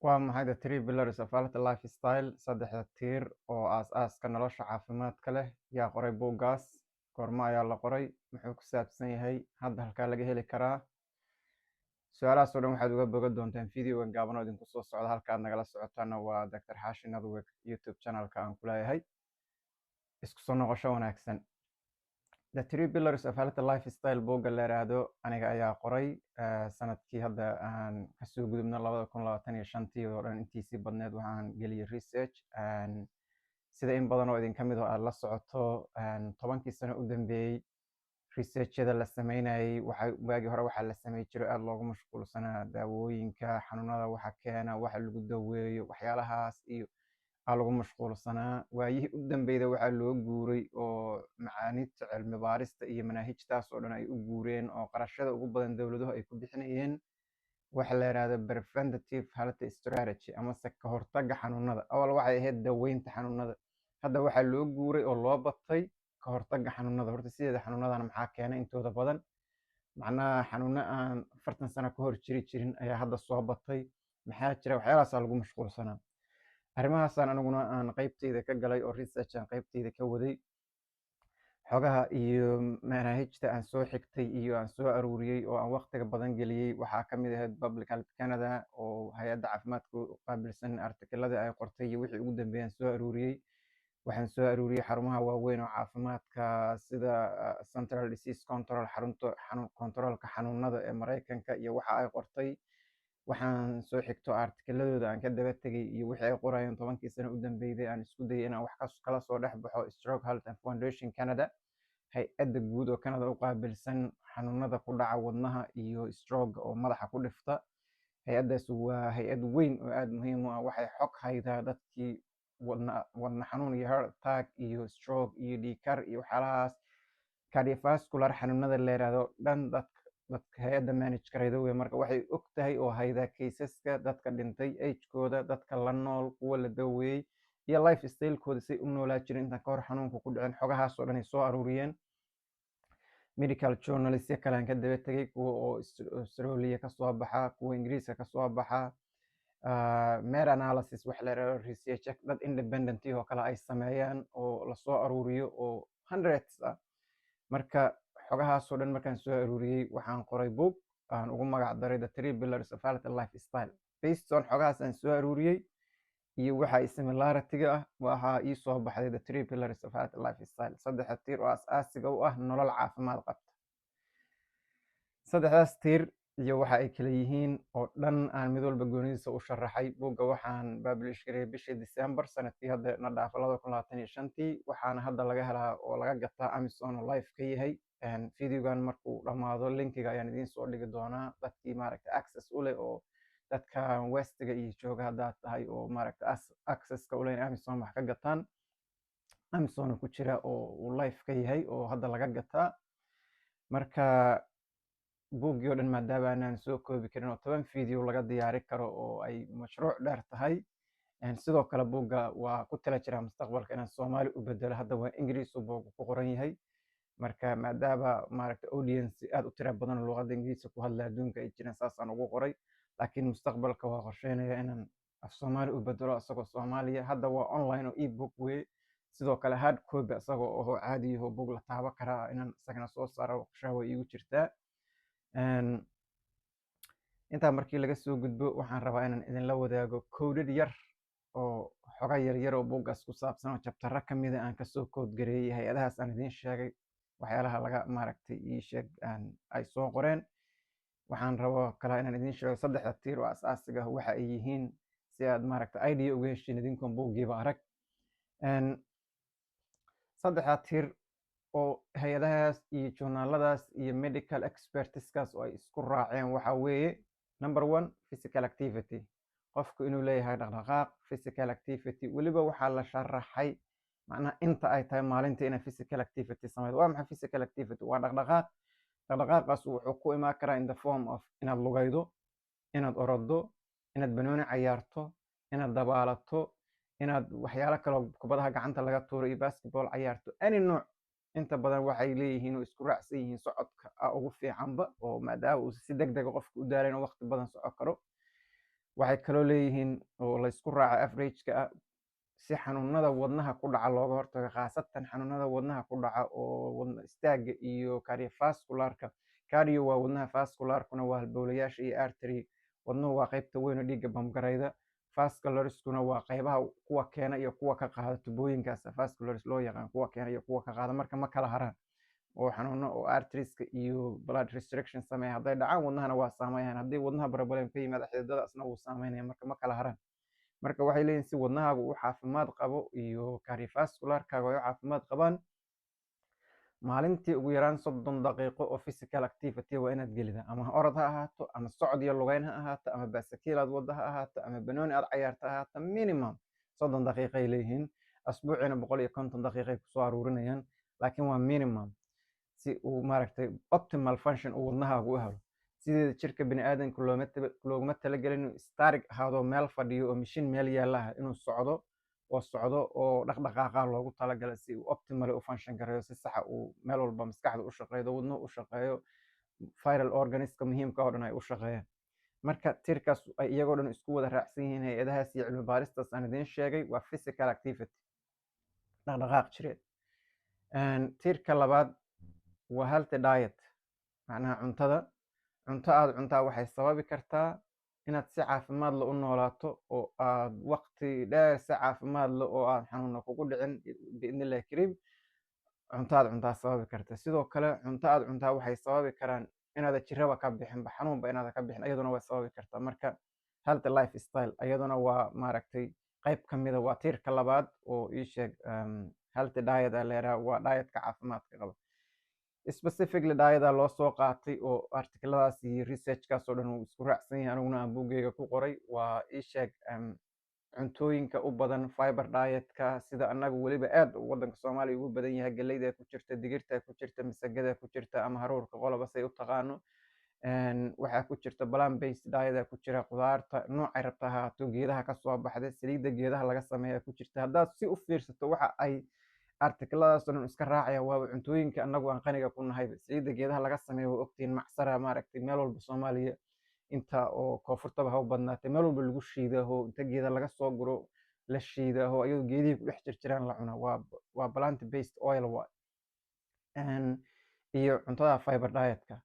Waa maxay The Three Pillars of Healthy Lifestyle? Saddexda tiir oo aas-aaska nolosha caafimaadka leh. Yaa qoray buuggaas? Goorma ayaa la qoray? Muxuu ku saabsan yahay? Hadda halkaa laga heli karaa? Su-aalahaas oo dhan waxaad uga bogan doontaan videogan gaaban oo idinku soo socda. Halka aad nagala socotaana waa Dr. Xaashi Nadweg YouTube channelka aan ku leeyahay. Isku soo noqosho wanaagsan. The Three Pillars of Healthy Lifestyle buugga la yiraahdo aniga ayaa qoray sanadkii hadda aan kasoo gudubno 2025 oo dhan intiisii badneed waxaan geliyay research sida in badan oo idin ka mid oo aad la socoto 10kii sano u dambeeyey researchyada la sameynayay waagii hore waxaa la samey jiray aad loogu mashquulsanaa daawooyinka xanuunada waxa keena waxa lagu daweeyo waxyaalahaas iyo lagu mashquulsanaa. Waayihii u dambeeyay waxaa loo guuray oo macaaniidta cilmi baarista iyo manaahijtaas oo dhan ay u guureen oo qarashada ugu badan dowladuhu ay ku bixinayeen waxa la yiraahdo preventative health strategy ama ka hortagga xanuunada. Awal waxay ahayd daweynta xanuunada, hadda waxaa loo guuray oo loo batay ka hortagga xanuunada. Horta sideeda xanuunadan maxaa keena intooda badan macnaha xanuuno aan 40 sano ka hor jirin ayaa hadda soo batay. maxaa jira waxyaalahaas lagu mashquulsanaa. arrimahaasaan aniguna aan qaybteyda ka galay oo research aan qaybteyda ka waday xogaha iyo manaahijta aan soo xigtay iyo aan soo aruuriyey oo aan waqtiga badan geliyey. Waxaa ka mid ahayd Public Health Canada oo hay-adda caafimaadka u qaabilsan artikelada ay qortay iyo wixii ugu dambeeyay aan soo aruuriyey. Waxaan soo aruuriyey xarumaha waaweyn oo caafimaadka sida Central Disease Control, xarunta kontaroolka xanuunada ee Mareykanka iyo waxa ay qortay. Waxaan soo xigto artikeladooda aan ka daba tegay iyo wixii ay qorayeen 10kii sano u dambeeyay aan isku dayay inaan wax kala soo dhex baxo. Stroke Health and Foundation Canada, hay-adda guud oo Canada u qaabilsan xanuunada ku dhaca wadnaha iyo stroke oo madaxa ku dhifta. hay-addaas waa hay-ad weyn oo aad muhiim u ah. Waxay xog haydaa dadkii wadna xanuun iyo heart attack iyo stroke iyo dhiigkar iyo waxyaalahaas cardiovascular xanuunada la yiraahdo dhan dadka hay-adda manage garayda wey. Marka waxay og tahay oo haydaa kaysaska dadka dhintay, agekooda, dadka la nool, kuwa la daweeyey iyo life stylekooda say u noolaa jirin intaan ka hor xanuunka ku dhicin. xogahaas oo dhan ay soo aruuriyeen. medical journalistyo kale aan ka daba tegay, kuwa oo Australia ka soo baxa, kuwa Ingiriiska ka soo baxa, meta analysis wax la yiraahdo research dad independent oo kale ay sameeyaan oo la soo aruuriyo oo hundreds ah. Marka xogahaas oo dhan markaan soo aruuriyey waxaan qoray book aan ugu magac daray The Three Pillars of Healthy Lifestyle. Based on xogahaas aan soo aruuriyey iyo waxa similarity ah waxa ii soo baxday The Three Pillars of Healthy Lifestyle, saddex tiir oo aas-aasiga u ah nolol caafimaad qabta. saddexdaas tiir iyo waxa ay kala yihiin oo dhan aan mid walba goonidiisa u sharaxay. buugga waxaan publish gareeyay bishii December sanadkii hadda na dhaafay 2025 waxaana hadda laga helaa oo laga gataa Amazon oo live ka yahay. videogan markuu dhammaado linkiga ayaan idiin soo dhigi doonaa dadkii maaragta access u leh oo dadka westiga iyo jooga haddaad tahay oo maaragta accesska u leh in Amazon wax ka gataan. Amazon ku jira oo uu live ka yahay oo hadda laga gataa. marka buuggii oo dhan maadaama aanan soo koobi karin oo 10 video laga diyaari karo oo ay mashruuc dheer tahay. sidoo kale buugga waa ku tala jiraa mustaqbalka inaan Soomaali u bedelo. hadda waa Ingiriis uu buuggu ku qoran yahay. marka maadaama maaragta audience aad u tira badan luqadda Ingiriiska ku hadla adduunka ay jiraan saasaan ugu qoray. laakiin mustaqbalka waa qorsheynaya inaan af Soomaali u bedelo asagoo Soomaaliya. hadda waa online oo ebook wey. sidoo kale hard copy asagoo oo caadi ah oo buug la taaban karaa inaan isagana soo saaro qorshaha way igu jirtaa. intaa markii laga soo gudbo waxaan rabaa inaan idinla wadaago coded yar oo xoga yaryar oo buuggaas ku saabsan oo jabtaro ka mid ah aan kasoo kood gareeyay hay-adahaas aan idiin sheegay waxyaalaha laga maaragtay ii sheeg ay soo qoreen. waxaan rabaa kale inaan idiin sheego saddexda tiir oo aas-aasiga ah waxa ay yihiin si aad maaragta idea uga heshiin idinkoon buuggiiba arag. saddexda tiir oo hay-adahaas iyo journaaladaas iyo medical expertiskaas oo ay isku raaceen waxa weeye number 1 physical activity. qofku inuu leeyahay dhaqdhaqaaq physical activity. weliba waxaa la sharaxay macnaha inta ay tahay maalintii inay physical activity samaydo. waa maxay physical activity? waa dhaqdhaqaaq. dhaqdhaqaaqaas wuxuu ku imaan karaa in the form of inaad lugaydo, inaad orodo, inaad banooni cayaarto, inaad dabaalato, inaad waxyaalo kale kubadaha gacanta laga tuuro iyo basketball cayaarto. any nooc inta badan waxay leeyihiin oo isku raacsan yihiin socodka ugu fiicanba oo maadaama uu si degdeg qofku u daalan oo waqti badan socon karo. waxay kaloo leeyihiin oo la isku raaca average-ka ah si xanuunada wadnaha ku dhaca looga hortago, khaasatan xanuunada wadnaha ku dhaca oo wadna istaaga iyo cardiovascularka. Cardio waa wadnaha, vascularkuna waa halbowlayaasha iyo artery. Wadnuhu waa qaybta weyn oo dhiigga bamgarayda, vasculariskuna waa qaybaha kuwa keena iyo kuwa ka qaada. Tubooyinkaas vascularis loo yaqaan, kuwa keena iyo kuwa ka qaada, marka ma kala haraan. oo xanuuno oo arterieska iyo blood restriction sameeya hadday dhacaan, wadnahana waa saameeyaan. haddii wadnaha problem ka yimaada, xididadaasna wuu saameynaya, marka ma kala haraan. marka waxay leeyihin si wadnahaagu u caafimaad qabo iyo cardiovascularkaaga ay u caafimaad qabaan, maalintii ugu yaraan 30 daqiiqo oo physical activity waa inaad gelida, ama orod ha ahaato, ama socod iyo lugeyn ha ahaato, ama baasakiil aad wadda ha ahaato, ama banooni aad cayaarta ha ahaato. minimum 30 daqiiqay leeyihiin. asbuuciina 150 daqiiqay kusoo aruurinayaan, laakiin waa minimum si uu maaragtay optimal function uu wadnahaagu u helo. sideeda jirka bini'aadanka looguma talagelin inuu static ahaado, meel fadhiyo oo mishin meel yaalaha, inuu socdo oo dhaqdhaqaaqa loogu talagalay si uu optimally u function gareeyo, si saxa uu meel walba maskaxda u shaqeeyo, wadnuhu u shaqeeyo, viral organiska muhiimka oo dhan ay u shaqeeyaan. marka tiirkaas ay iyagoo dhan isku wada raacsan yihiin hay-adahaas iyo cilmi baaristaas aan idiin sheegay waa physical activity, dhaqdhaqaaq jireed. tiirka labaad waa healthy diet, macnaha cunto aad cuntaa waxay sababi kartaa inaad si caafimaad leh u noolaato, oo aad waqti dheer si caafimaad leh oo aan xanuuna kugu dhicin biidnillahi kariim. cunto aad cuntaa sababi karta. sidoo kale cunto aad cuntaa waxay sababi karaan inaada jiraba ka bixinba, xanuunba inaada ka bixin, iyaduna way sababi kartaa. marka healthy lifestyle iyaduna waa maaragtay qayb ka mida, waa tiirka labaad oo ii sheeg healthy diet aa leedaha, waa dietka caafimaadka qaba. specifically dieta loo soo qaatay oo artikladaas iyo researchkaas oo dhan uu isku raacsan yahay, aniguna aan buugeyga ku qoray. waa ii sheeg cuntooyinka u badan fiber dietka, sida anaga weliba aad wadanka Soomaaliya ugu badan yahay. galeyda ku jirta, digirta ku jirta, masagada ku jirta, ama haruurka qoloba say u taqaano. waxaa ku jirta plant based diet ku jira, qudaarta noocay rabta ha ahaato, geedaha ka soo baxda, saliidda geedaha laga sameeya ku jirta. haddaad si u fiirsato waxa ay artikladaas oo dhan iska raacaya waaba cuntooyinka anagu aan qaniga ku nahay. saliidda geedaha laga sameeyo waa ogtiin, macsara maaragtay meel walba Soomaaliya, inta oo koonfurtaba ha u badnaatay, meel walba lagu shiidaho, inta geeda laga soo guro la shiidaho, iyadoo geedihii ku dhex jirjiraan la cuna. waa plant based oil iyo cuntada fiber dietka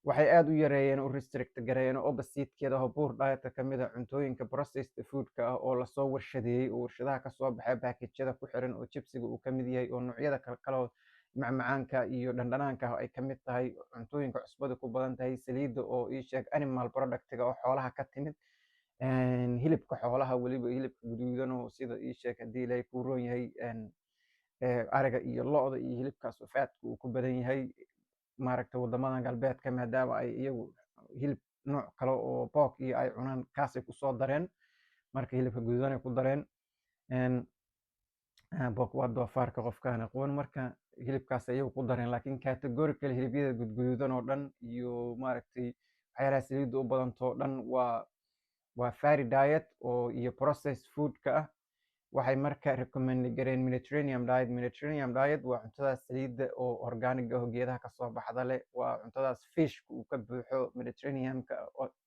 waxay aad u yareeyeen, u restrict gareeyeen, oo oppositekeeda oo poor dietka ka mid ah cuntooyinka processed foodka ah oo lasoo warshadeeyey, oo warshadaha kasoo baxay packageyada ku xiran, oo chipsiga uu ka mid yahay, oo noocyada kale macmacaanka iyo dhandhanaanka ay ka mid tahay, cuntooyinka cusbada ku badan tahay, saliidda oo ii sheeg animal productiga oo xoolaha ka timid, hilibka xoolaha, weliba hilibka guduudan oo sida ii sheeg haddii ilaahay kuu roon yahay ariga iyo lo-da iyo hilibkaas oo faadka uu ku badan yahay. maaragtay wadamadan galbeedka maadaama ay iyagu hilib nooc kale oo pork iyo ay cunaan, kaasay kusoo dareen, marka hilibka guduudan ay ku dareen. pork waa doofaarka qofkaan aqoon, marka hilibkaas iyagu ku dareen. laakiin categorical hilibyada guduudan oo dhan iyo maaragtay waxyaalaha saliidda u badantoo dhan waa fatty diet oo iyo processed foodka ah. waxay marka recommend gareen Mediterranean diet. Mediterranean diet waa cuntadaas saliidda oo organic ah oo geedaha kasoo baxda leh. waa cuntadaas fishka uu ka buuxo. Mediterranean-ka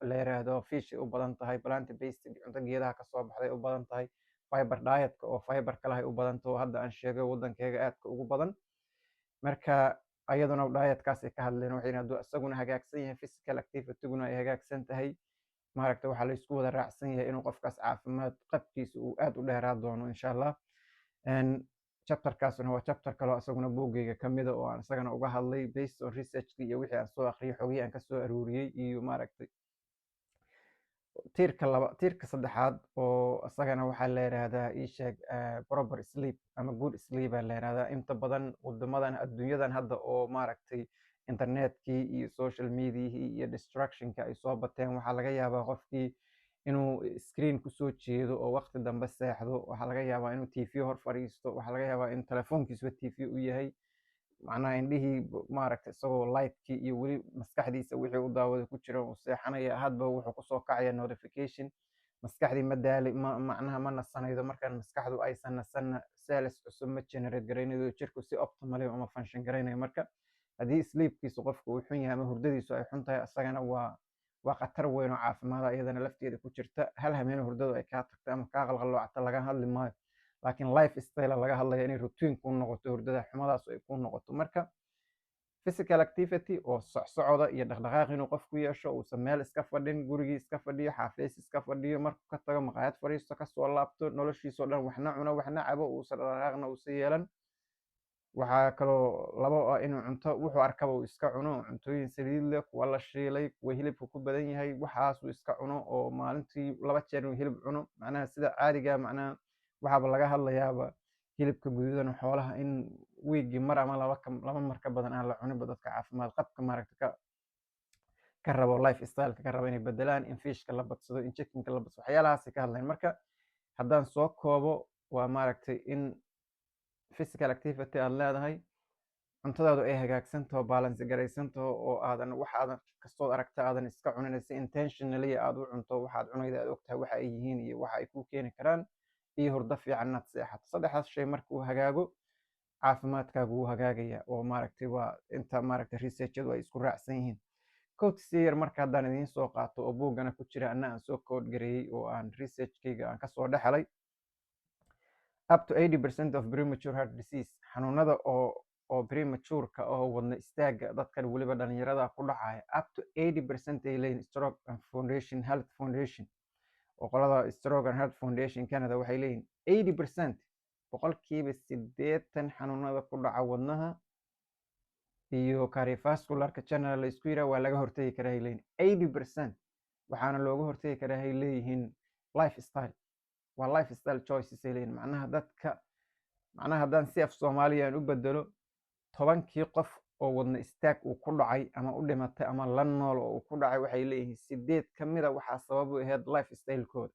la yiraahdo fish ay u badan tahay, plant based cunto geedaha kasoo baxday u badan tahay, fiber dietka oo fiber kale ay u badan tahay, hadda aan sheegay wadankeega aadka ugu badan. marka ayaduna dietkaas ay ka hadleen, waxayna isaguna hagaagsan yahay, physical activity-guna ay hagaagsan tahay. maaragta waxaa la isku wada raacsan yahay inuu qofkaas caafimaad qabkiisa uu aad u dheeraa doono insha allah. chapterkaasuna waa chapter kaloo isaguna buugeyga ka mida oo aan isagana uga hadlay based on researchki iyo wixii aan soo akhriyay, xogihii aan kasoo aruuriyey, iyo maaragtay tiirka saddexaad oo isagana waxaa la yiraahdaa ii sheeg proper sleep ama good sleep aa la yiraahdaa. inta badan wadamadan adduunyadan hadda oo maaragtay internetkii iyo social mediahii iyo distractionka ay soo bateen, waxaa laga yaabaa qofkii inuu screen kusoo jeedo oo waqti dambe seexdo. waxaa laga yaabaa inuu tv hor fadhiisto. waxaa laga yaabaa in telefoonkiisba tv u yahay, macnaha indhihii maaragtay isagoo lightkii iyo weli maskaxdiisa wixii u daawada ku jira uu seexanaya, hadba wuxuu kusoo kacaya notification. maskaxdii macnaha ma nasanaydo. markaan maskaxdu aysan nasanna cells cusub ma generate garaynayo, jirku si optimally uma function garaynayo. marka haddii sleepkiisu qofku uu xun yahay ama hurdadiisu ay xun tahay, isagana waa khatar weyn oo caafimaada iyadana lafteeda ku jirta. Hal habeen hurdadu ay kaa tagto ama kaa qalqaloocata laga hadli maayo, laakiin life style laga hadlaya inay routine kuu noqoto, hurdada xumadaas ay kuu noqoto. Marka physical activity oo socda iyo dhaqdhaqaaq inuu qofku yeesho, uusan meel iska fadhin, gurigii iska fadhiyo, xafiis iska fadhiyo, markuu ka tago maqaayad fadhiisto, kasoo laabto, noloshiisoo dhan waxna cuno waxna cabo, uusan dhaqdhaqaaqna uusan yeelan. waxaa kaloo labo ah inuu cunto wuxuu arkaba uu iska cuno, cuntooyin saliid leh, kuwa la shiilay, kuwa hilibka ku badan yahay, waxaas uu iska cuno, oo maalintii 2 jeer inuu hilib cuno. macnaha sida caadiga macnaha waxaaba laga hadlayaaba hilibka guduudan xoolaha in wiigii mar ama laba mar ka badan aan la cuninba. dadka caafimaad qabka maaragta ka rabo life styleka ka rabo inay bedelaan, in fishka la badsado, in chickenka la badsado, waxyaalahaasay ka hadlayan. marka haddaan soo koobo, waa maaragtay in physical activity aad leedahay, cuntadaadu ay hagaagsantaho, balance garaysantaho, oo aadan wax aadan kastood aragta aadan iska cunin, si intentionally aad u cunto waxaad cunayda aad ogtahay waxa ay yihiin iyo waxa ay kuu keeni karaan, iyo hurdo fiican inaad seexato. saddexdaas shay markuu hagaago, caafimaadkaagu wuu hagaagaya. oo maaragtay waa inta maaragtay researchadu ay isku raacsan yihiin. quotes yar marka haddaan idiin soo qaato oo buuggana ku jira, anna aan soo code gareeyey oo aan researchkayga aan kasoo dhexelay. up to 80% of premature heart disease, xanuunada oo prematureka oo wadna istaaga dadkan weliba dhalinyarada ku dhacaya, up to 80% ay leeyihin stroke and foundation health foundation, oo qolada stroke and health foundation Canada waxay leeyihin 80%, boqolkiiba 80 xanuunada ku dhaca wadnaha iyo cardiovascularka general la isku yiraahdo waa laga hortagi karaa ay leeyihin 80%. waxaana looga hortagi karaa ay leeyihiin lifestyle. waa lifestyle choices ay leeyihin. macnaha haddaan si af Soomaaliya aan u bedelo, 10kii qof oo wadna istaag uu ku dhacay ama u dhimatay ama la nool oo uu ku dhacay, waxay leeyihiin 8 ka mid a waxaa sabab u ahayd lifestyle-kooda.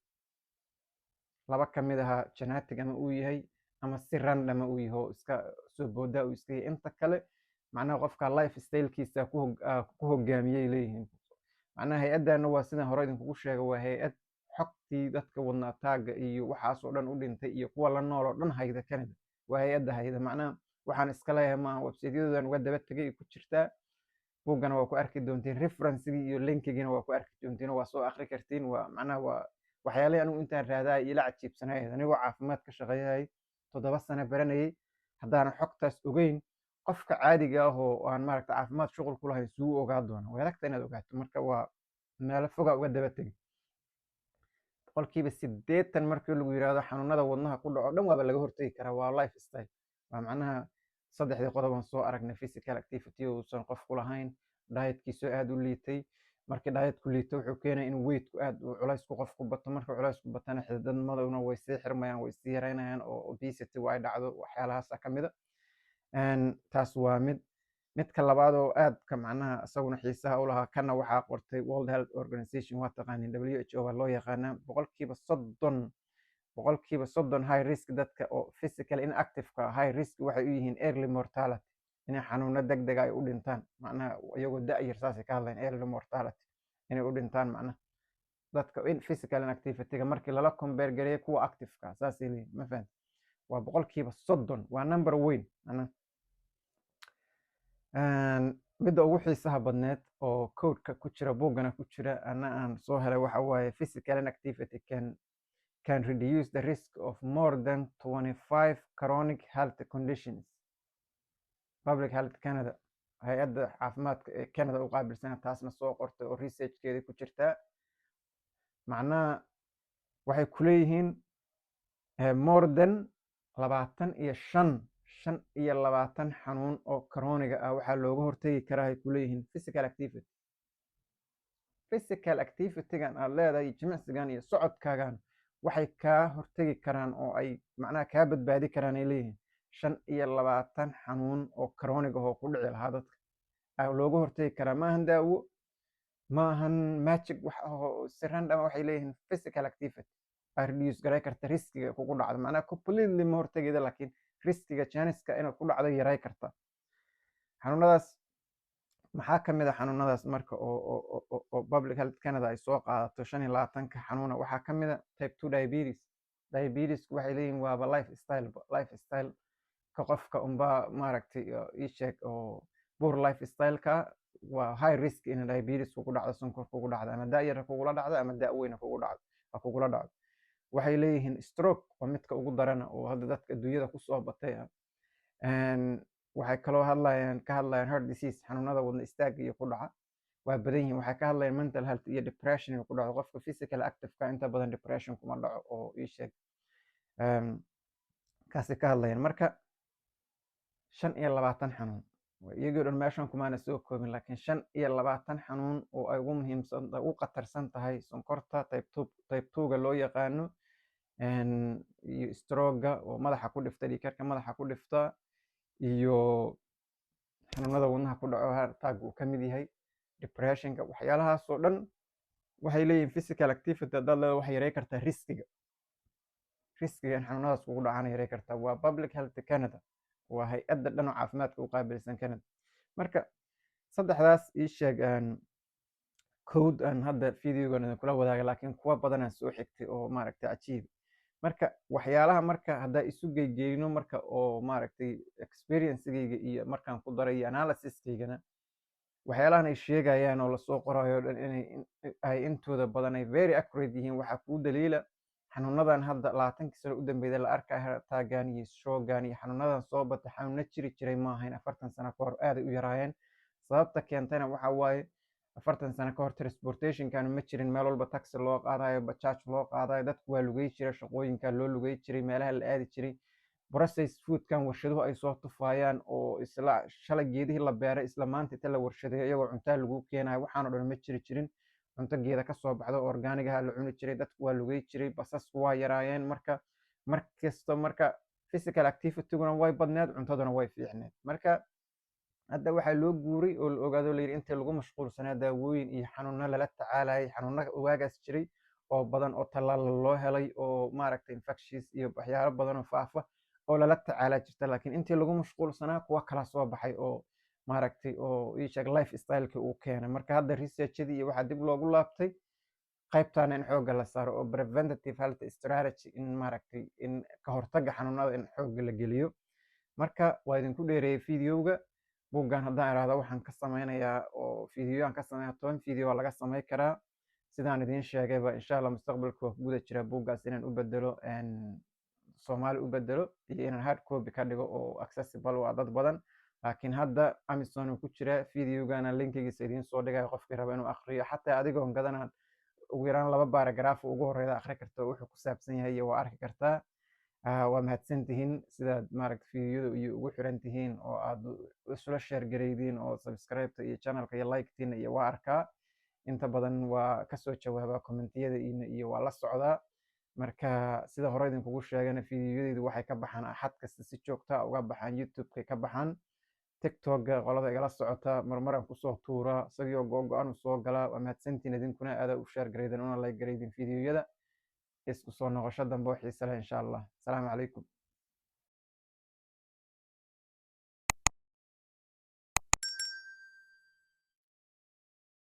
2 ka mid ahaa genetic ama uu yahay, ama si random uu yahay oo iska soo boodaa uu iska yahay. inta kale macnaha qofka lifestyle-kiisa ku hogaamiyay leeyihiin. macnaha hay-adana waa sidaan hore idinkugu sheegay, waa hay-ad xogtii dadka wadna taaga iyo waxaasoo dhan u dhintay iyo kuwa la nool oo dhan hayda Canada. waa hay-adda hayda. macnaha waxaan iska leeyahay maaha, website-yadoodan uga daba tegay ku jirtaa. buuggana waa ku arki doontiin, referencigii iyo linkigiina waa ku arki doontiin, waa soo akhri kartiin. waa macnaha waa waxyaalihii anigu intaan raadaay ila cajiibsanay, anigoo caafimaad ka shaqeeyay 7 sano baranayay, haddaanan xogtaas ogeyn, qofka caadiga ah oo aan maaragta caafimaad shuqul ku lahayn suu ogaa doona. way adagta inaad ogaato. marka waa meelo foga uga daba tegay. boqolkiiba 80 markii lagu yiraahdo xanuunada wadnaha ku dhaco dhan waaba laga hortagi karaa. waa lifestyle. waa macnaha 3 qodob aan soo aragnay: physical activity uusan qofku lahayn, dietkiisu aad u liitay. markii dietku liito wuxuu keenaya in weightku aad u culaysku qofku bato. marka culaysku batana xididmaduna way sii xirmayaan, way sii yaraynayaan, oo obesity ay dhacdo. waxyaalahaas ka mid a. taas waa midka labaad oo aadka macnaha isaguna xiisaha u lahaa, kana waxaa qortay World Health Organization, waa taqaanin WHO baa loo yaqaanaa. boqolkiiba 30 high risk dadka oo physical inactive-ka high risk waxay u yihiin early mortality, inay xanuuno degdeg ay u dhintaan. macnaha iyagoo da'yar saasay ka hadlayn early mortality, inay u dhintaan. macnaha dadka in physical inactivity-ga markii lala compare gareeyo kuwa active-ka saasay leeyihin. ma fahanti? waa boqolkiiba 30, waa number weyn. midda ugu xiisaha badneed oo codeka ku jira, buuggana ku jira, ana aan soo helay, waxa waaye physical inactivity can reduce the risk of more than 25 chronic health conditions. Public Health Canada, hay-adda caafimaadka ee Canada u qaabilsana, taasna soo qortay oo researchkeeda ku jirtaa. macnaha waxay ku leeyihiin more than 25 xanuun oo chroniga ah waxaa looga hortagi karaa ay ku leeyihiin physical activity. physical activity-gan aad leedahay, jimicsigan iyo socodkaagan, waxay kaa hortagi karaan oo ay macnaha kaa badbaadi karaan ay leeyihiin 25 xanuun oo chronic ah oo ku dhici lahaa dadka looga hortagi karaa. maahan daawo, maahan magic wax oo si random. waxay leeyihiin physical activity ay reduce garay karta riskiga kugu dhacda. macnaha completely ma hortagida, laakiin riskiga janiska inaad ku dhacdo yaray karta. xanuunadaas maxaa ka mid a xanuunadaas marka oo Public Health Canada ay soo qaadato 25 xanuuna? waxaa ka mid a type 2 diabetes. diabetesku waxay leeyihiin waaba lifestyle ka qofka unbaa maaragtay ii sheeg oo poor lifestyle-ka waa high risk in diabetes kugu dhacdo, sonkor kugu dhacdo, ama da' yar kugula dhacdo ama da' weyn kugula dhacdo. waxay leeyihiin stroke waa midka ugu darana oo hadda dadka adduunyada kusoo batay ah. waxay kaloo ka hadlayaan heart disease, xanuunada wadna istaaga iyo ku dhaca waa badan yihiin. waxay ka hadlayaan mental health iyo depression iyo ku dhaco. qofka physical active-ka inta badan depression kuma dhaco oo ii sheeg kaasi ka hadlayaan. marka 25 xanuun iyagoo dhan meeshan kumaana soo koobin, laakiin 25 xanuun oo ay ugu muhiimsan ugu khatarsan tahay sonkorta type 2ga loo yaqaano, iyo stroga oo madaxa ku dhifta, dhiigkarka madaxa ku dhifta, iyo xanuunada wadnaha ku dhaco heart attack uu ka mid yahay, depressionka. waxyaalahaas oo dhan waxay leeyihiin physical activity haddaad leedahay waxay yareyn kartaa riskiga in xanuunadaas kugu dhacana yareyn kartaa. waa Public Health Canada, waa hay-adda dhan oo caafimaadka u qaabilsan Canada. marka saddexdaas ii sheeg code aan hadda videogan idinkula wadaaga, laakiin kuwa badanaan soo xigtay oo maaragtay cajiib. marka waxyaalaha marka haddaa isu geygeyno marka oo maaragtay experiencegayga iyo markaan ku daray iyo analysiskaygana, waxyaalahan ay sheegayaan oo lasoo qorayo o dhan ay intooda badan ay very accurate yihiin. waxaa kuu daliila xanuunadan hadda 20 sano u dambeeyay la arkaya heart attack-gan iyo stroke-gan iyo xanuunadan soo batay xanuuno jiri jiray ma ahayn 40 sano ka hor, aad ay u yaraayeen. sababta keentayna waxa waaye 40 sano ka hor transportation-kan ma jirin, meel walba taxi loo qaadayo, bajaaj loo qaadayo, dadku waa lugey jiray, shaqooyinka loo lugey jiray, meelaha la aadi jiray. processed food-kan warshaduhu ay soo tufayaan oo isla shalay geedihii la beeray isla maanta inta la warshadeeyo iyagoo cuntaa lagu keenayo, waxaan oo dhan ma jiri jirin. cunto geeda ka soo baxdo organigaha la cuni jiray, dadku waa lugey jiray, basasku waa yaraayeen. marka physical activity-guna way badneed, cuntaduna way fiicneed. marka hadda waxaa loo guuray oo la ogaado layidhi intii lagu mashquulsanaa daawooyin iyo xanuuno lala tacaalayay, xanuuno ogaagaas jiray oo badan oo tallaal loo helay oo maaragtay infections iyo waxyaalo badan oo faafa oo lala tacaalaa jirta. laakiin intii lagu mashquulsanaa kuwa kala soo baxay oo maaragtay oo ii sheeg life style-ki uu keenay. marka hadda researchadii iyo waxaa dib loogu laabtay qaybtaana in xoogga la saaro oo preventative health strategy, in maaragtay in ka hortagga xanuunada in xoogga la geliyo. marka waa idinku dheereeyay videoga. buuggan haddaan idhaahdo waxaan ka sameynayaa oo videoyaan ka sameeya 10 video waa laga samey karaa. sidaan idiin sheegayba insha allah mustaqbalka waa ku guda jira buuggaas inaan u bedelo Soomaali u bedelo iyo inaan hard copy ka dhigo oo accessible waa dad badan. laakiin hadda Amazon uu ku jira. videogana linkigiisa idiin soo dhigayo qofkii raba inuu akhriyo, xataa adigoon gadanaan ugu yaraan 2 paragraph ugu horreeya akhri karto wuxuu ku saabsan yahay iyo waa arki kartaa. waa mahadsantihiin sidaad maaragta videoyada iyo ugu xiran tihiin oo aad isula share gareydiin oo subscribe-ta iyo channelka iyo like-tiina iyo waa arkaa. inta badan waa kasoo jawaabaa commentiyada iyo waa la socdaa. marka sida hore idinkugu sheegana videoyadaydu waxay ka baxaan axad kasta si joogta uga baxaan YouTube-kay ka baxaan. TikTok-ga qolada igala socota marmaraan kusoo tuuraa isagoo go-go-an soo galaa. waa mahadsantihiin idinkuna aada u share gareydin una like gareydin videoyada. isku soo noqosho dambe oo xiiso leh insha allah. asalaamu calaykum.